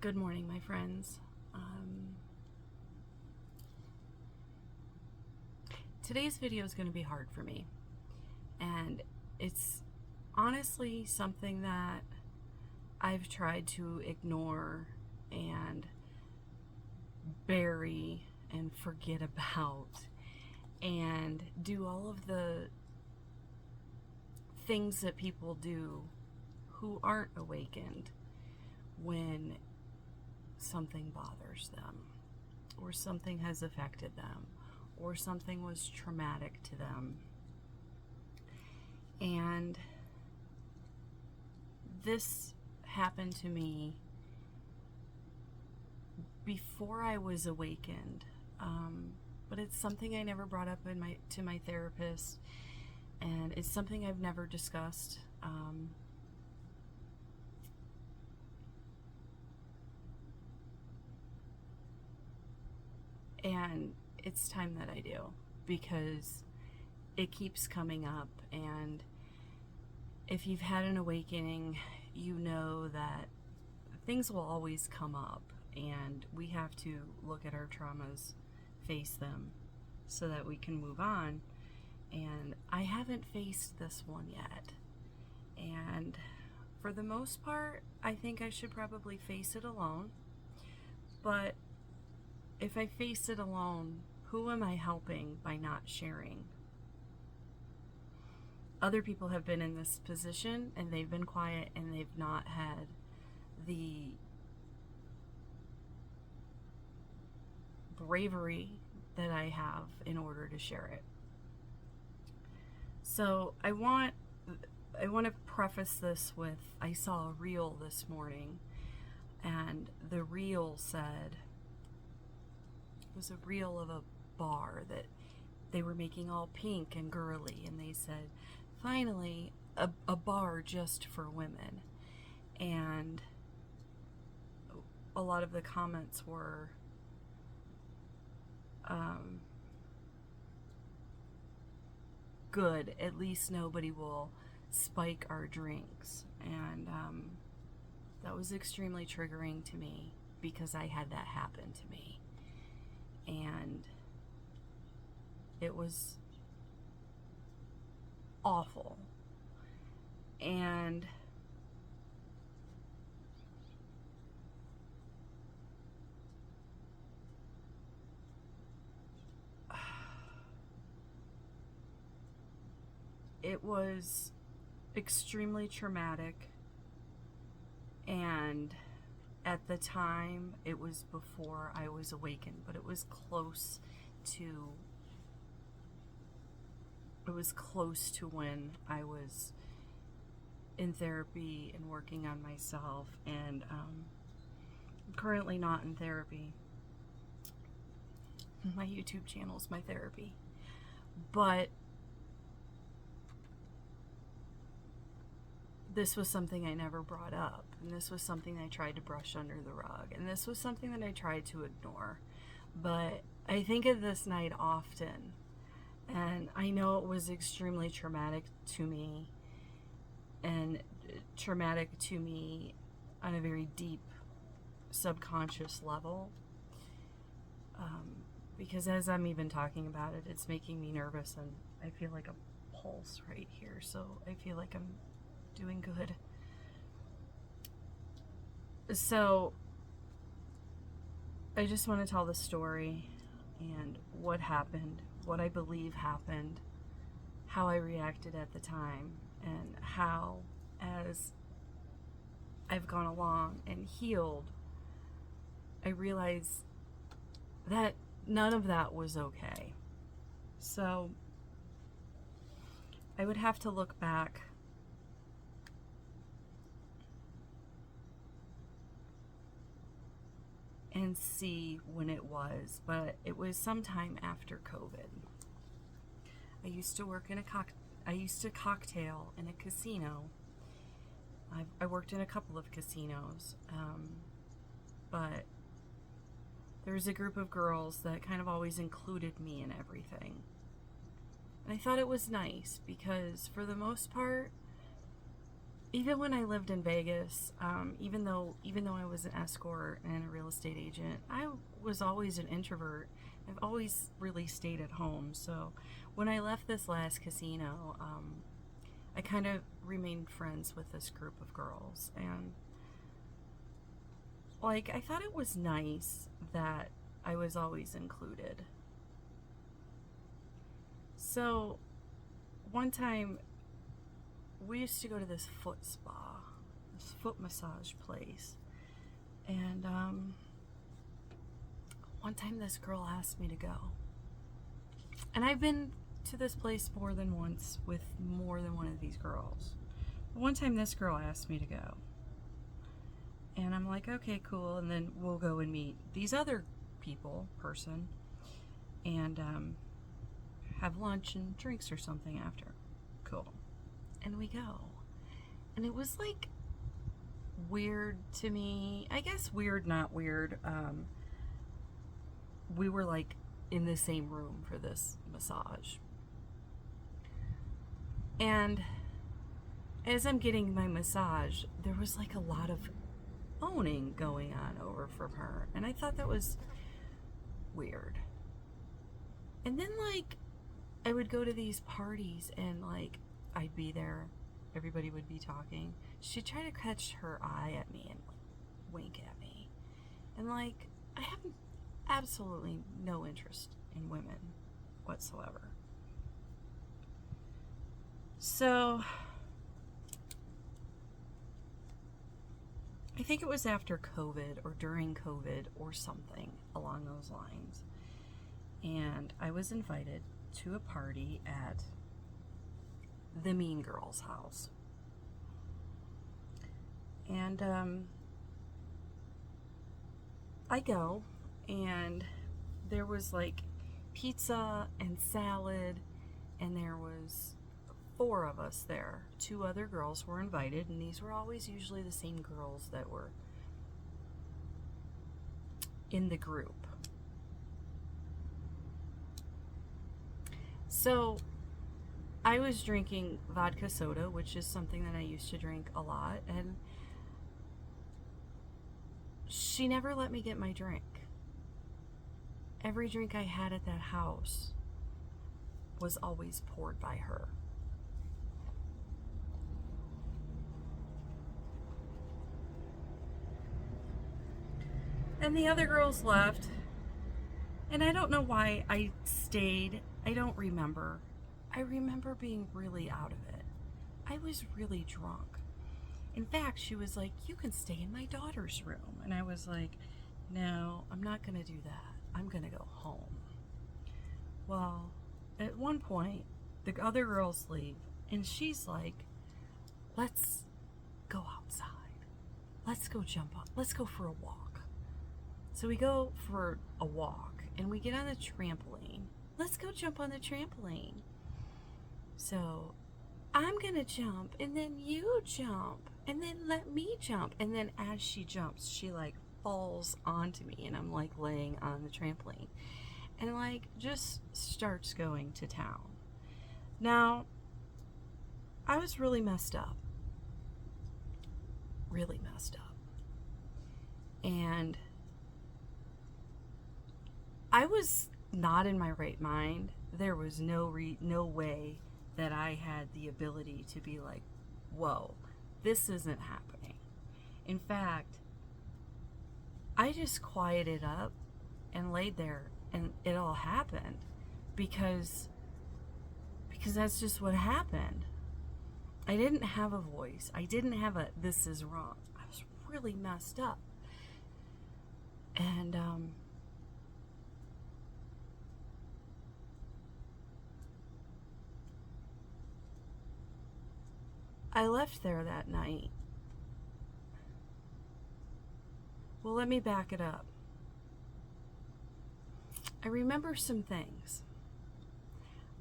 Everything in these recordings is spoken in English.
Good morning, my friends. Today's video is going to be hard for me, and it's honestly something that I've tried to ignore and bury and forget about and do all of the things that people do who aren't awakened when something bothers them or something has affected them or something was traumatic to them. And this happened to me before I was awakened, but it's something I never brought up to my therapist, and it's something I've never discussed. And it's time that I do, because it keeps coming up. And if you've had an awakening, you know that things will always come up, and we have to look at our traumas, face them, so that we can move on. And I haven't faced this one yet. And for the most part, I think I should probably face it alone. But if I face it alone, who am I helping by not sharing? Other people have been in this position and they've been quiet and they've not had the bravery that I have in order to share it. So I want to preface this with, I saw a reel this morning, and the reel said, it was a reel of a bar that they were making all pink and girly, and they said, finally, a bar just for women. And a lot of the comments were, good, at least nobody will spike our drinks. And that was extremely triggering to me, because I had that happen to me. And it was awful. And it was extremely traumatic. And at the time, it was before I was awakened, but it was close to when I was in therapy and working on myself. And I'm currently not in therapy. My YouTube channel is my therapy. But this was something I never brought up, and this was something I tried to brush under the rug, and this was something that I tried to ignore. But I think of this night often, and I know it was extremely traumatic to me, and traumatic to me on a very deep subconscious level, because as I'm even talking about it, it's making me nervous, and I feel like a pulse right here, so I feel like I'm doing good. So I just want to tell the story and what happened, what I believe happened, how I reacted at the time, and how, as I've gone along and healed, I realized that none of that was okay. So I would have to look back and see when it was, but it was sometime after COVID. I used to work in I used to cocktail in a casino. I worked in a couple of casinos, but there was a group of girls that kind of always included me in everything. And I thought it was nice because, for the most part, even when I lived in Vegas, even though I was an escort and a real estate agent, I was always an introvert. I've always really stayed at home. So when I left this last casino, I kind of remained friends with this group of girls, and like I thought it was nice that I was always included. So one time we used to go to this foot spa, this foot massage place, and one time this girl asked me to go. And I've been to this place more than once with more than one of these girls. One time this girl asked me to go. And I'm like, okay, cool. And then we'll go and meet these other person, and have lunch and drinks or something after. Cool. And we go. And it was like weird to me. I guess weird, not weird. We were like in the same room for this massage. And as I'm getting my massage, there was like a lot of owning going on over from her. And I thought that was weird. And then like I would go to these parties and like I'd be there, everybody would be talking. She'd try to catch her eye at me and like wink at me. And like I have absolutely no interest in women whatsoever. So I think it was after COVID or during COVID or something along those lines. And I was invited to a party at the Mean Girl's house. And I go, and there was like pizza and salad, and there was 4 of us there. 2 other girls were invited, and these were always usually the same girls that were in the group. So I was drinking vodka soda, which is something that I used to drink a lot, and she never let me get my drink. Every drink I had at that house was always poured by her. And the other girls left, and I don't know why I stayed. I don't remember. I remember being really out of it. I was really drunk. In fact, she was like, you can stay in my daughter's room. And I was like, no, I'm not going to do that. I'm going to go home. Well, at one point, the other girls leave, and she's like, let's go outside. Let's go jump up. Let's go for a walk. So we go for a walk, and we get on the trampoline. Let's go jump on the trampoline. So I'm going to jump, and then you jump, and then let me jump. And then as she jumps, she like falls onto me, and I'm like laying on the trampoline, and like just starts going to town. Now, I was really messed up. Really messed up. And I was not in my right mind. There was no way that I had the ability to be like, whoa, this isn't happening. In fact, I just quieted up and laid there, and it all happened because that's just what happened. I didn't have a voice. I didn't have a this is wrong. I was really messed up. And I left there that night. Well, let me back it up. I remember some things.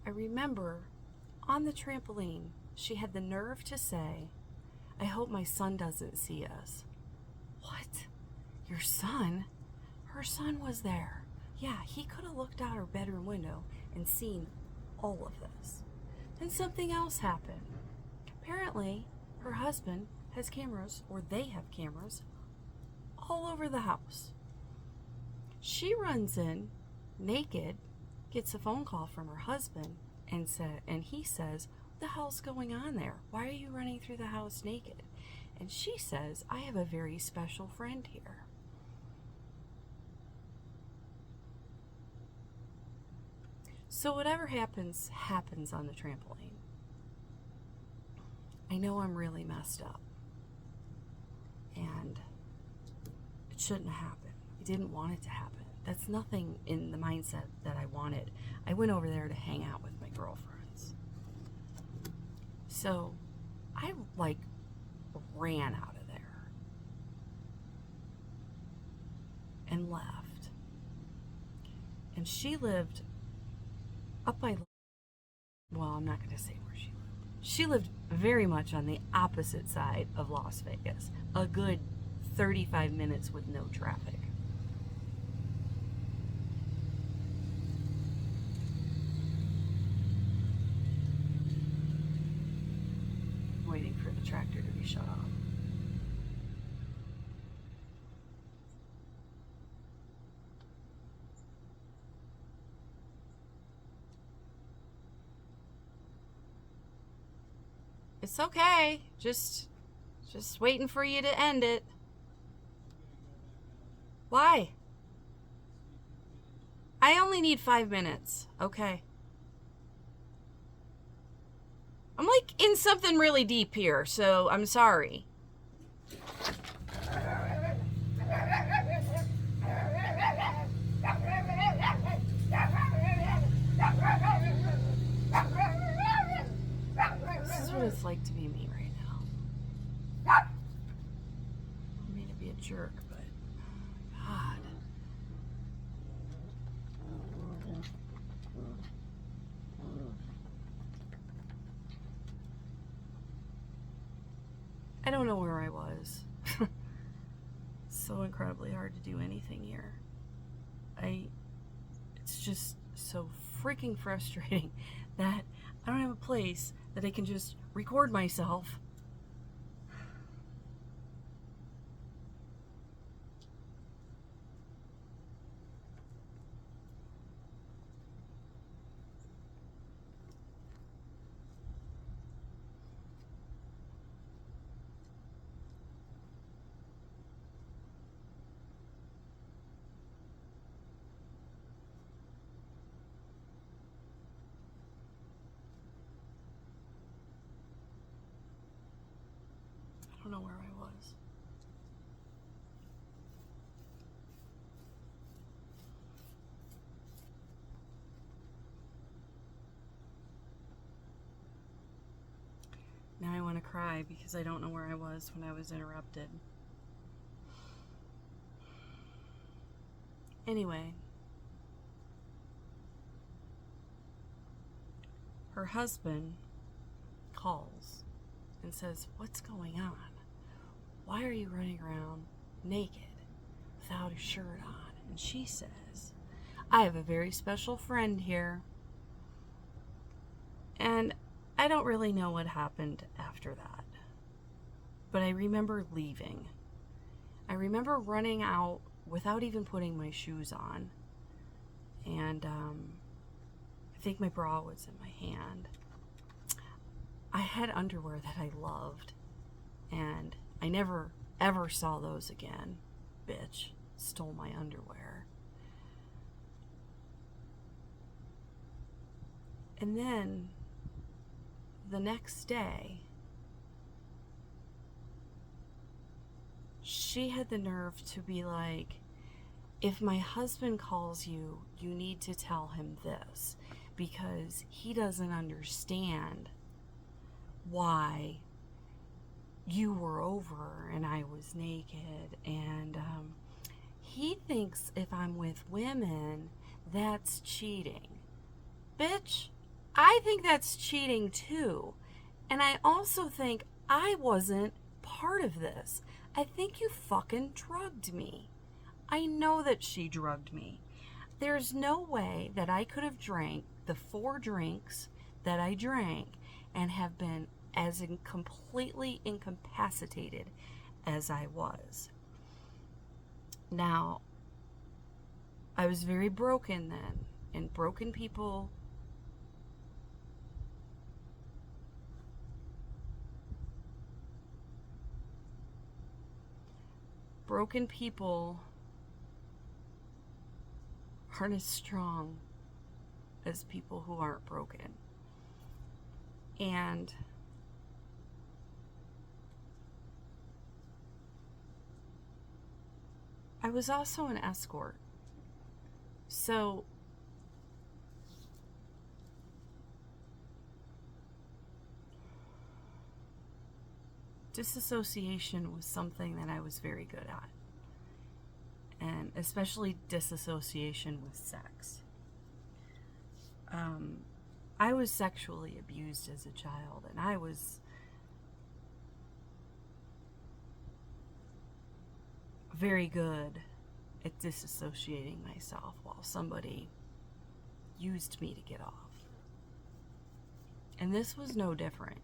I remember on the trampoline, she had the nerve to say, I hope my son doesn't see us. What? Your son? Her son was there. Yeah, he could have looked out her bedroom window and seen all of this. Then something else happened. Apparently, her husband has cameras, or they have cameras, all over the house. She runs in naked, gets a phone call from her husband, and he says, "What the hell's going on there? Why are you running through the house naked?" And she says, "I have a very special friend here." So whatever happens, happens on the trampoline. I know I'm really messed up. And it shouldn't have happened. I didn't want it to happen. That's nothing in the mindset that I wanted. I went over there to hang out with my girlfriends. So I ran out of there and left. And she lived up by, well, I'm not going to say where she lived. She lived very much on the opposite side of Las Vegas, a good 35 minutes with no traffic. Waiting for the tractor to be shut off. It's okay. Just waiting for you to end it. Why? I only need 5 minutes. Okay. I'm like in something really deep here, so I'm sorry. This is what it's like to be me right now. I don't mean to be a jerk, but God. I don't know where I was. So incredibly hard to do anything here. It's just so freaking frustrating that I don't have a place that I can just record myself. I don't know where I was. Now I want to cry because I don't know where I was when I was interrupted. Anyway, her husband calls and says, "What's going on? Why are you running around naked without a shirt on?" And she says, "I have a very special friend here." And I don't really know what happened after that. But I remember leaving. I remember running out without even putting my shoes on. And I think my bra was in my hand. I had underwear that I loved. And I never, ever saw those again. Bitch stole my underwear. And then, the next day, she had the nerve to be like, "If my husband calls you, you need to tell him this, because he doesn't understand why you were over and I was naked, and he thinks if I'm with women, that's cheating." Bitch, I think that's cheating too. And I also think I wasn't part of this. I think you fucking drugged me. I know that she drugged me. There's no way that I could have drank the 4 drinks that I drank and have been as completely incapacitated as I was. Now, I was very broken then, and broken people aren't as strong as people who aren't broken. And I was also an escort. So disassociation was something that I was very good at. And especially disassociation with sex. I was sexually abused as a child, and I was very good at disassociating myself while somebody used me to get off. And this was no different.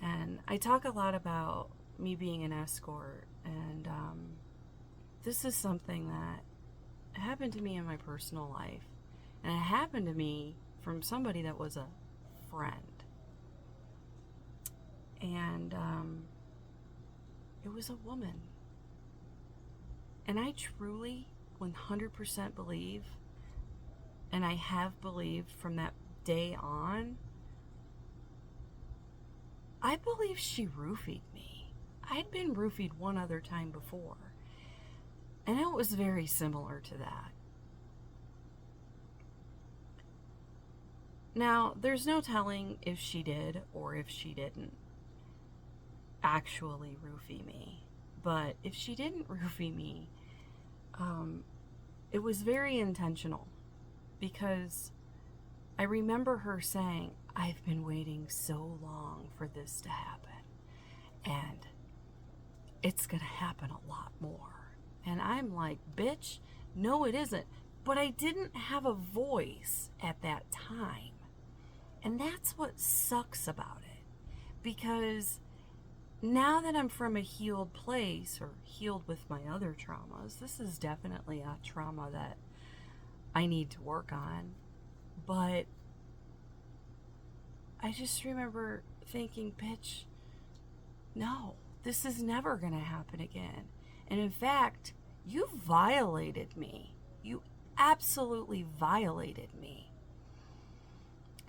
And I talk a lot about me being an escort, and this is something that happened to me in my personal life. And it happened to me from somebody that was a friend. And it was a woman. And I truly 100% believe, and I have believed from that day on, I believe she roofied me. I'd been roofied one other time before, and it was very similar to that. Now, there's no telling if she did or if she didn't actually roofie me. But if she didn't roofie me, it was very intentional, because I remember her saying, I've been waiting so long for this to happen, and it's gonna happen a lot more. And I'm like, bitch, no it isn't. But I didn't have a voice at that time. And that's what sucks about it, because now that I'm from a healed place, or healed with my other traumas, this is definitely a trauma that I need to work on. But I just remember thinking, bitch, no, this is never going to happen again. And in fact, you violated me. You absolutely violated me.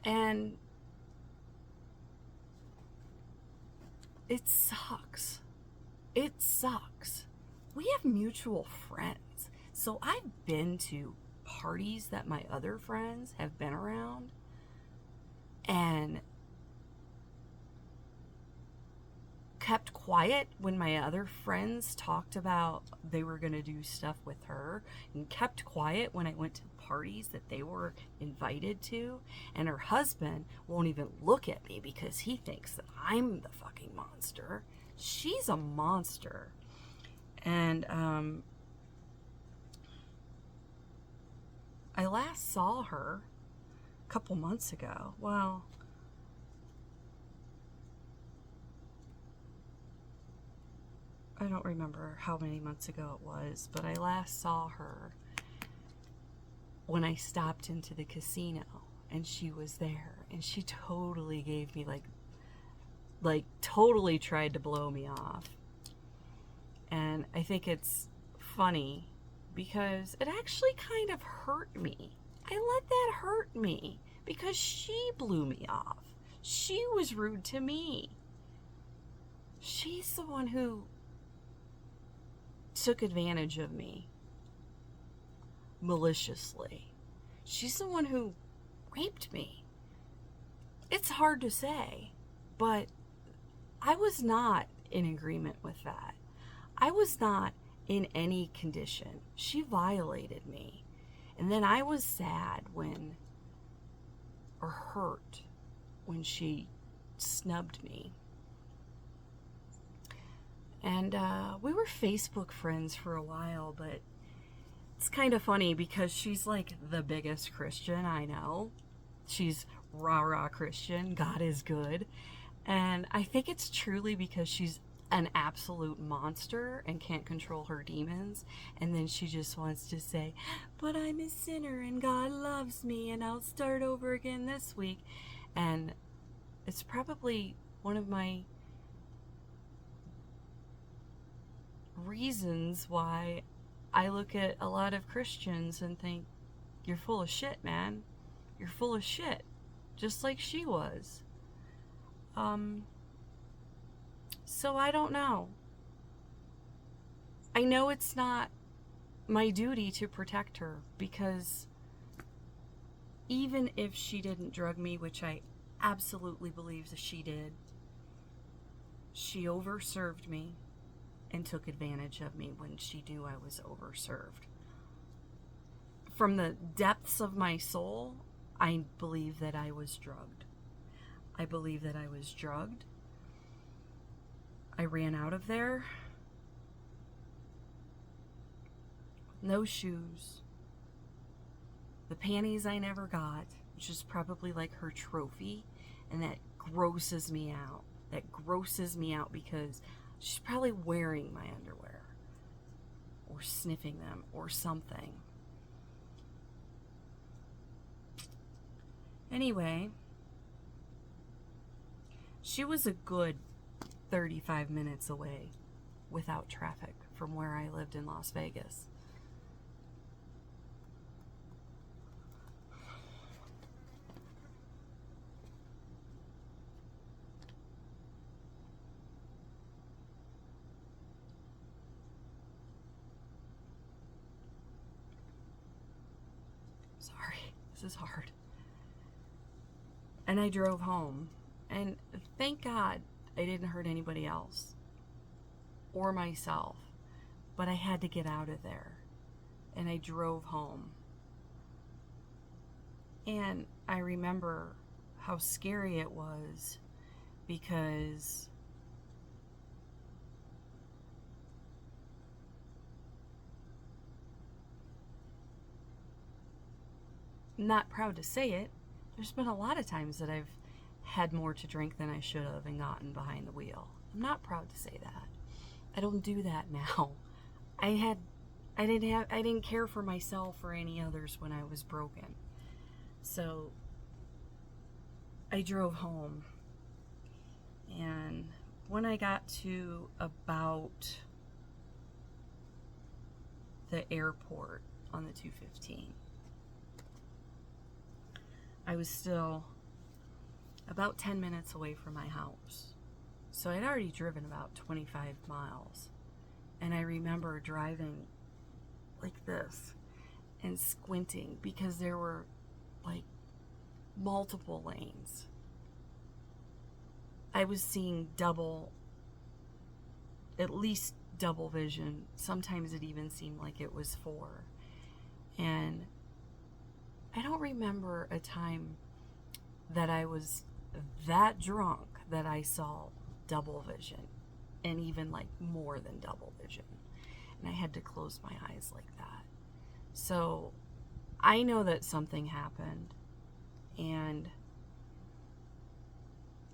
And it sucks. It sucks. We have mutual friends. So I've been to parties that my other friends have been around, and kept quiet when my other friends talked about they were going to do stuff with her, and kept quiet when I went to parties that they were invited to, and her husband won't even look at me because he thinks that I'm the fucking monster. She's a monster. And I last saw her a couple months ago. Well, I don't remember how many months ago it was, but I last saw her when I stopped into the casino, and she was there, and she totally gave me like totally tried to blow me off. And I think it's funny because it actually kind of hurt me. I let that hurt me because she blew me off. She was rude to me. She's the one who took advantage of me maliciously. She's the one who raped me. It's hard to say, but I was not in agreement with that. I was not in any condition. She violated me. And then I was sad or hurt when she snubbed me. And we were Facebook friends for a while, but it's kind of funny because she's like the biggest Christian I know. She's rah-rah Christian. God is good. And I think it's truly because she's an absolute monster and can't control her demons. And then she just wants to say, but I'm a sinner and God loves me and I'll start over again this week. And it's probably one of my reasons why I look at a lot of Christians and think, you're full of shit, man. You're full of shit. Just like she was. So I don't know. I know it's not my duty to protect her, because even if she didn't drug me, which I absolutely believe that she did, she overserved me and took advantage of me when she knew I was overserved. From the depths of my soul, I believe that I was drugged. I believe that I was drugged. I ran out of there. No shoes. The panties I never got, which is probably like her trophy, and that grosses me out. That grosses me out because she's probably wearing my underwear or sniffing them or something. Anyway, she was a good 35 minutes away without traffic from where I lived in Las Vegas. Sorry, this is hard. And I drove home, and thank God I didn't hurt anybody else or myself, but I had to get out of there, and I drove home. And I remember how scary it was, because I'm not proud to say it, there's been a lot of times that I've had more to drink than I should have and gotten behind the wheel. I'm not proud to say that. I don't do that now. I didn't care for myself or any others when I was broken. So I drove home, and when I got to about the airport on the 215, I was still about 10 minutes away from my house. So I'd already driven about 25 miles. And I remember driving like this and squinting because there were like multiple lanes. I was seeing at least double vision. Sometimes it even seemed like it was 4. And I don't remember a time that I was that drunk that I saw double vision, and even like more than double vision. And I had to close my eyes like that. So I know that something happened, and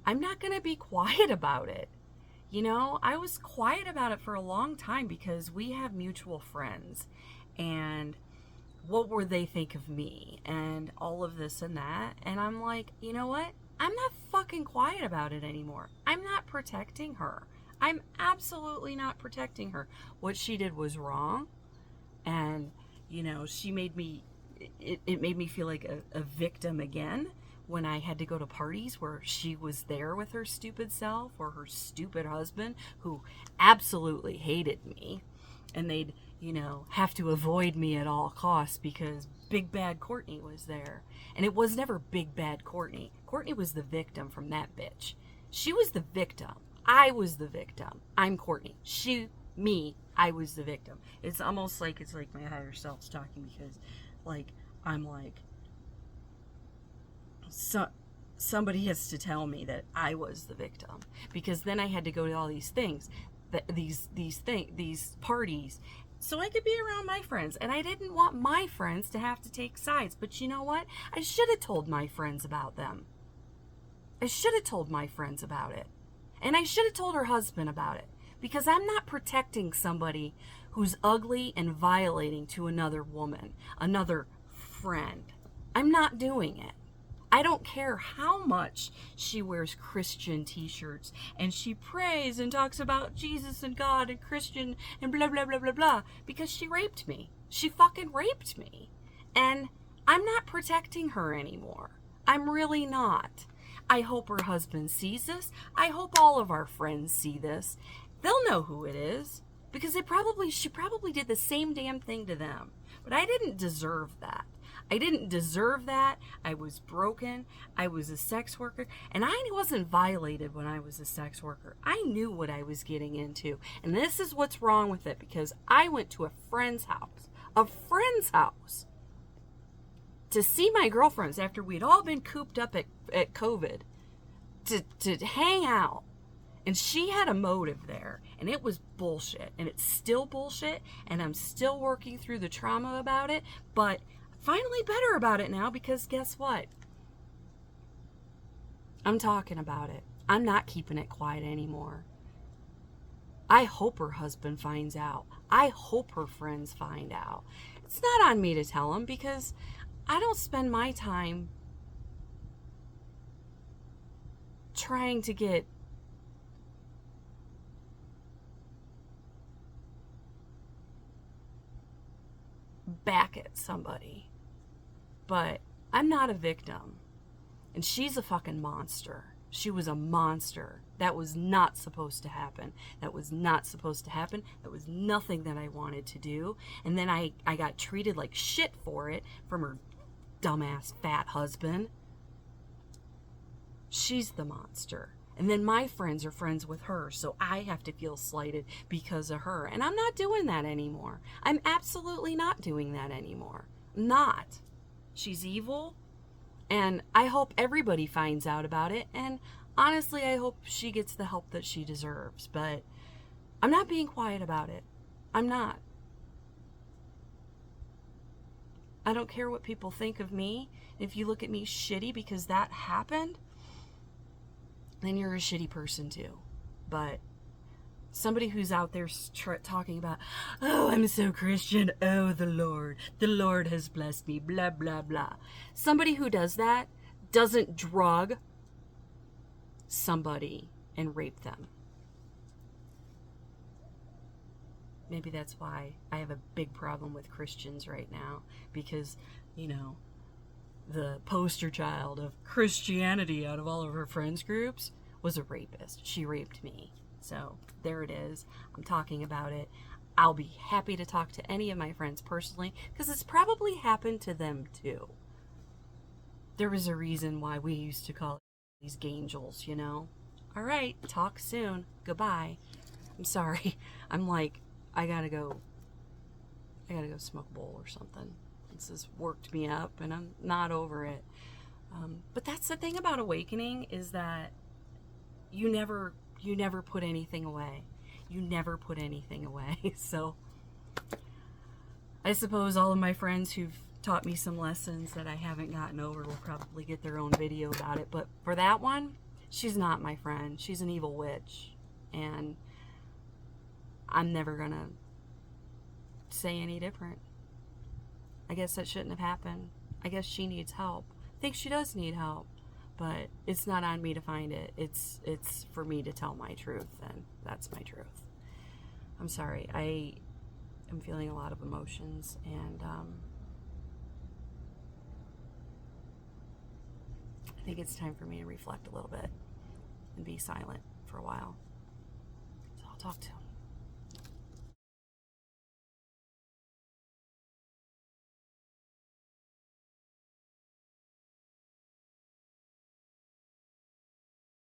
I'm not going to be quiet about it. You know, I was quiet about it for a long time because we have mutual friends, and what would they think of me and all of this and that. And I'm like, you know what? I'm not fucking quiet about it anymore. I'm not protecting her. I'm absolutely not protecting her. What she did was wrong. And, you know, she made me, it made me feel like a victim again when I had to go to parties where she was there with her stupid self or her stupid husband who absolutely hated me. And they'd, you know, have to avoid me at all costs because big bad Courtney was there. And it was never big bad Courtney. Courtney was the victim from that bitch. She was the victim. I was the victim. I'm Courtney. I was the victim. It's almost like it's like my higher self's talking, because like I'm like, somebody has to tell me that I was the victim, because then I had to go to all these things, these parties, so I could be around my friends. And I didn't want my friends to have to take sides. But you know what? I should have told my friends about them. I should have told my friends about it. And I should have told her husband about it. Because I'm not protecting somebody who's ugly and violating to another woman, another friend. I'm not doing it. I don't care how much she wears Christian t-shirts and she prays and talks about Jesus and God and Christian and blah, blah, blah, blah, blah, because she raped me. She fucking raped me. And I'm not protecting her anymore. I'm really not. I hope her husband sees this. I hope all of our friends see this. They'll know who it is because she probably did the same damn thing to them. But I didn't deserve that. I didn't deserve that. I was broken. I was a sex worker. And I wasn't violated when I was a sex worker. I knew what I was getting into. And this is what's wrong with it, because I went to a friend's house. To see my girlfriends after we'd all been cooped up at COVID. To hang out. And she had a motive there, and it was bullshit, and it's still bullshit, and I'm still working through the trauma about it, but finally better about it now, because guess what? I'm talking about it. I'm not keeping it quiet anymore. I hope her husband finds out. I hope her friends find out. It's not on me to tell them, because I don't spend my time trying to get back at somebody. But I'm not a victim. And she's a fucking monster. She was a monster. That was not supposed to happen. That was not supposed to happen. That was nothing that I wanted to do. And then I got treated like shit for it from her dumbass fat husband. She's the monster. And then my friends are friends with her, so I have to feel slighted because of her. And I'm not doing that anymore. I'm absolutely not doing that anymore. Not. She's evil, and I hope everybody finds out about it. And honestly, I hope she gets the help that she deserves. But I'm not being quiet about it. I'm not. I don't care what people think of me. If you look at me shitty because that happened, then you're a shitty person too. But somebody who's out there talking about, oh, I'm so Christian, oh, the Lord has blessed me, blah, blah, blah. Somebody who does that doesn't drug somebody and rape them. Maybe that's why I have a big problem with Christians right now, because, you know, the poster child of Christianity out of all of her friends groups was a rapist. She raped me. So there it is. I'm talking about it. I'll be happy to talk to any of my friends personally, because it's probably happened to them too. There was a reason why we used to call these angels, you know. All right, talk soon. Goodbye. I'm sorry. I'm like, I gotta go smoke a bowl or something. This has worked me up, and I'm not over it. But that's the thing about awakening, is that you never put anything away. You never put anything away. So I suppose all of my friends who've taught me some lessons that I haven't gotten over will probably get their own video about it. But for that one, she's not my friend. She's an evil witch. And I'm never gonna say any different. I guess that shouldn't have happened. I guess she needs help. I think she does need help. But it's not on me to find it. It's for me to tell my truth, and that's my truth. I'm sorry. I am feeling a lot of emotions, and I think it's time for me to reflect a little bit and be silent for a while. So I'll talk to